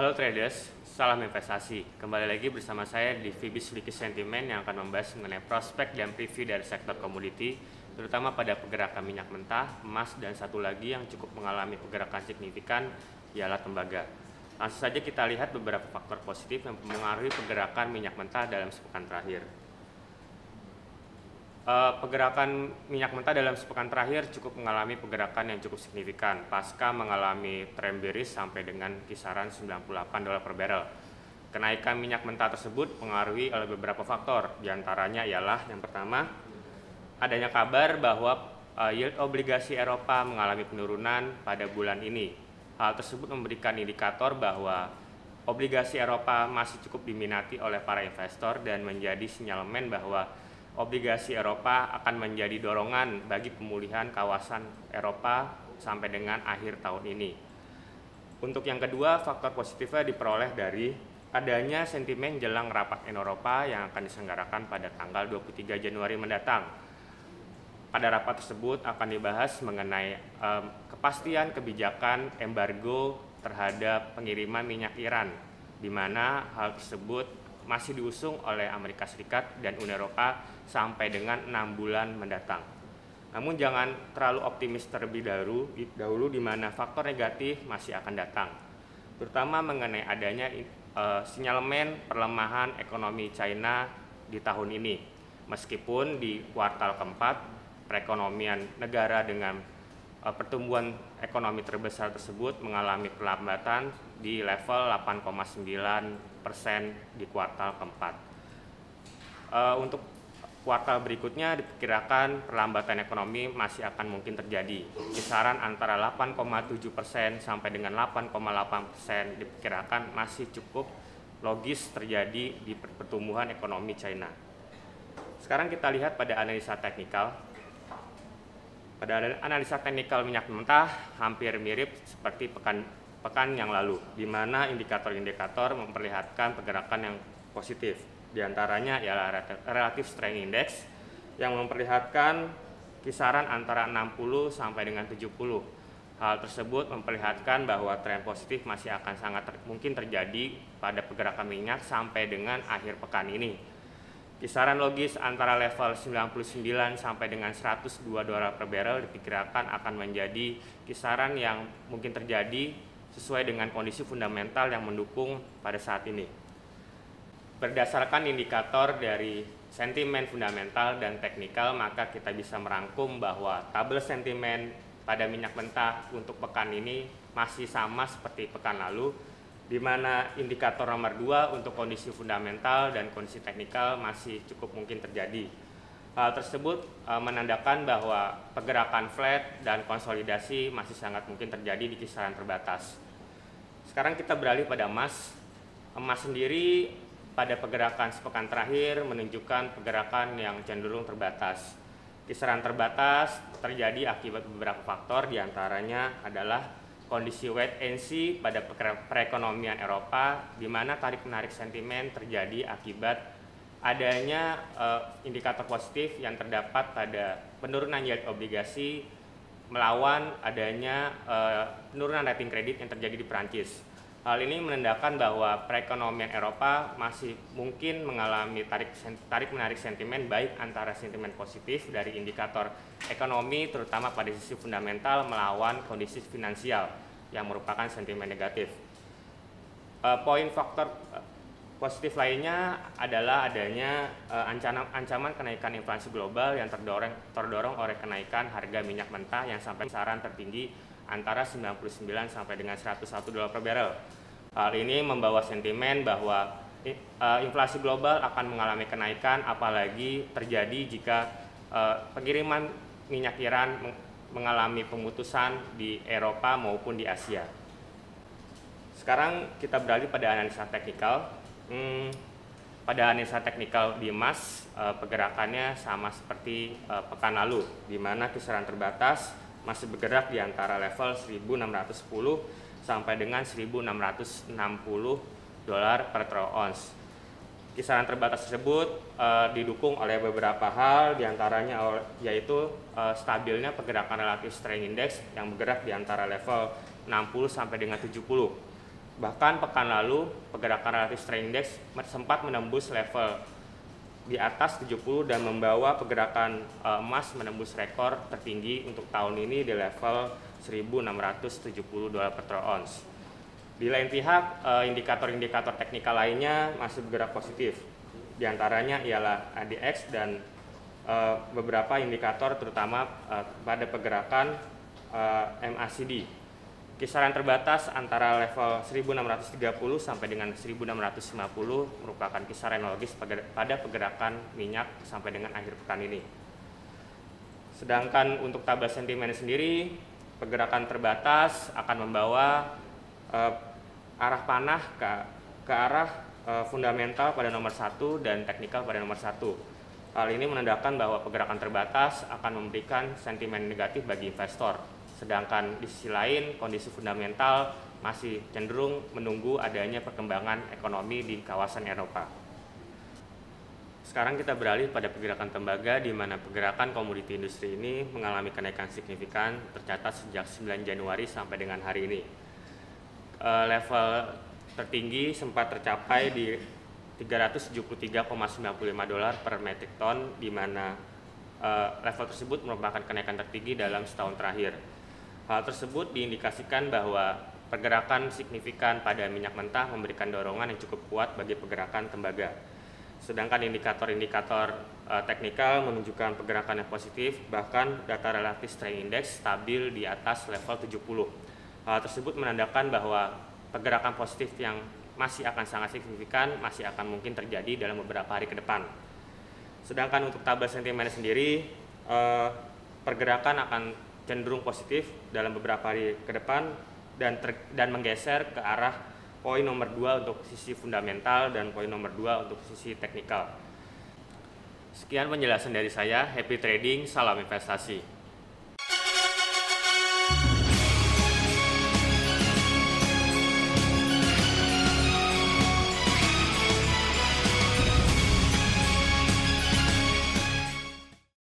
Halo traders, salam investasi. Kembali lagi bersama saya di Fibis Liquid Sentiment yang akan membahas mengenai prospek dan preview dari sektor komoditi, terutama pada pergerakan minyak mentah, emas, dan satu lagi yang cukup mengalami pergerakan signifikan ialah tembaga. Langsung saja kita lihat beberapa faktor positif yang mempengaruhi pergerakan minyak mentah dalam sepekan terakhir. Pergerakan minyak mentah dalam sepekan terakhir cukup mengalami pergerakan yang cukup signifikan pasca mengalami tren bearish sampai dengan kisaran $98 per barrel. Kenaikan minyak mentah tersebut pengaruhi oleh beberapa faktor, diantaranya ialah yang pertama, adanya kabar bahwa yield obligasi Eropa mengalami penurunan pada bulan ini. Hal tersebut memberikan indikator bahwa obligasi Eropa masih cukup diminati oleh para investor dan menjadi sinyalemen bahwa obligasi Eropa akan menjadi dorongan bagi pemulihan kawasan Eropa sampai dengan akhir tahun ini. Untuk yang kedua, faktor positifnya diperoleh dari adanya sentimen jelang rapat Eropa yang akan diselenggarakan pada tanggal 23 Januari mendatang. Pada rapat tersebut akan dibahas mengenai kepastian kebijakan embargo terhadap pengiriman minyak Iran, di mana hal tersebut masih diusung oleh Amerika Serikat dan Uni Eropa sampai dengan 6 bulan mendatang. Namun jangan terlalu optimis terlebih dahulu di mana faktor negatif masih akan datang, terutama mengenai adanya sinyalemen perlemahan ekonomi China di tahun ini. Meskipun di kuartal keempat perekonomian negara dengan pertumbuhan ekonomi terbesar tersebut mengalami perlambatan di level 8,9% di kuartal keempat. Untuk kuartal berikutnya diperkirakan perlambatan ekonomi masih akan mungkin terjadi. Kisaran antara 8,7% sampai dengan 8,8% diperkirakan masih cukup logis terjadi di pertumbuhan ekonomi China. Sekarang kita lihat pada analisa teknikal. Pada analisa teknikal minyak mentah hampir mirip seperti pekan yang lalu, di mana indikator-indikator memperlihatkan pergerakan yang positif. Di antaranya ialah Relative Strength Index yang memperlihatkan kisaran antara 60 sampai dengan 70. Hal tersebut memperlihatkan bahwa tren positif masih akan sangat mungkin terjadi pada pergerakan minyak sampai dengan akhir pekan ini. Kisaran logis antara level 99 sampai dengan $102 per barrel diperkirakan akan menjadi kisaran yang mungkin terjadi sesuai dengan kondisi fundamental yang mendukung pada saat ini. Berdasarkan indikator dari sentimen fundamental dan teknikal, maka kita bisa merangkum bahwa tabel sentimen pada minyak mentah untuk pekan ini masih sama seperti pekan lalu, di mana indikator nomor 2 untuk kondisi fundamental dan kondisi teknikal masih cukup mungkin terjadi. Hal tersebut menandakan bahwa pergerakan flat dan konsolidasi masih sangat mungkin terjadi di kisaran terbatas. Sekarang kita beralih pada emas. Emas sendiri pada pergerakan sepekan terakhir menunjukkan pergerakan yang cenderung terbatas. Kisaran terbatas terjadi akibat beberapa faktor, diantaranya adalah kondisi wait and see pada perekonomian Eropa, di mana tarik-menarik sentimen terjadi akibat adanya indikator positif yang terdapat pada penurunan yield obligasi melawan adanya penurunan rating kredit yang terjadi di Perancis. Hal ini menandakan bahwa perekonomian Eropa masih mungkin mengalami tarik-menarik sentimen, baik antara sentimen positif dari indikator ekonomi terutama pada sisi fundamental melawan kondisi finansial yang merupakan sentimen negatif. Poin faktor positif lainnya adalah adanya ancaman kenaikan inflasi global yang terdorong oleh kenaikan harga minyak mentah yang sampai kisaran tertinggi antara 99 sampai dengan $101 per barrel. Hal ini membawa sentimen bahwa inflasi global akan mengalami kenaikan, apalagi terjadi jika pengiriman minyak Iran mengalami pemutusan di Eropa maupun di Asia. Sekarang kita beralih pada analisa teknikal. Pada analisa teknikal di emas, pergerakannya sama seperti pekan lalu, di mana kisaran terbatas masih bergerak di antara level 1.610 sampai dengan 1.660 dolar per troy ounce. Kisaran terbatas tersebut didukung oleh beberapa hal, diantaranya yaitu stabilnya pergerakan Relative Strength Index yang bergerak di antara level 60 sampai dengan 70. Bahkan pekan lalu pergerakan relatif strength index sempat menembus level di atas 70 dan membawa pergerakan emas menembus rekor tertinggi untuk tahun ini di level 1.670 dolar per troy ounce. Di lain pihak, indikator-indikator teknikal lainnya masih bergerak positif. Di antaranya ialah ADX dan beberapa indikator terutama pada pergerakan MACD. Kisaran terbatas antara level 1630 sampai dengan 1650 merupakan kisaran logis pada pergerakan minyak sampai dengan akhir pekan ini. Sedangkan untuk tabel sentimen sendiri, pergerakan terbatas akan membawa arah panah ke arah fundamental pada nomor 1 dan teknikal pada nomor 1. Hal ini menandakan bahwa pergerakan terbatas akan memberikan sentimen negatif bagi investor. Sedangkan di sisi lain, kondisi fundamental masih cenderung menunggu adanya perkembangan ekonomi di kawasan Eropa. Sekarang kita beralih pada pergerakan tembaga, di mana pergerakan komoditi industri ini mengalami kenaikan signifikan tercatat sejak 9 Januari sampai dengan hari ini. Level tertinggi sempat tercapai di 373,95 dolar per metric ton, di mana level tersebut merupakan kenaikan tertinggi dalam setahun terakhir. Hal tersebut diindikasikan bahwa pergerakan signifikan pada minyak mentah memberikan dorongan yang cukup kuat bagi pergerakan tembaga. Sedangkan indikator-indikator teknikal menunjukkan pergerakan yang positif, bahkan data relatif strength index stabil di atas level 70. Hal tersebut menandakan bahwa pergerakan positif yang masih akan sangat signifikan masih akan mungkin terjadi dalam beberapa hari ke depan. Sedangkan untuk tabel sentimen sendiri, pergerakan akan cenderung positif dalam beberapa hari ke depan dan menggeser ke arah poin nomor 2 untuk sisi fundamental dan poin nomor 2 untuk sisi teknikal. Sekian penjelasan dari saya. Happy trading, salam investasi.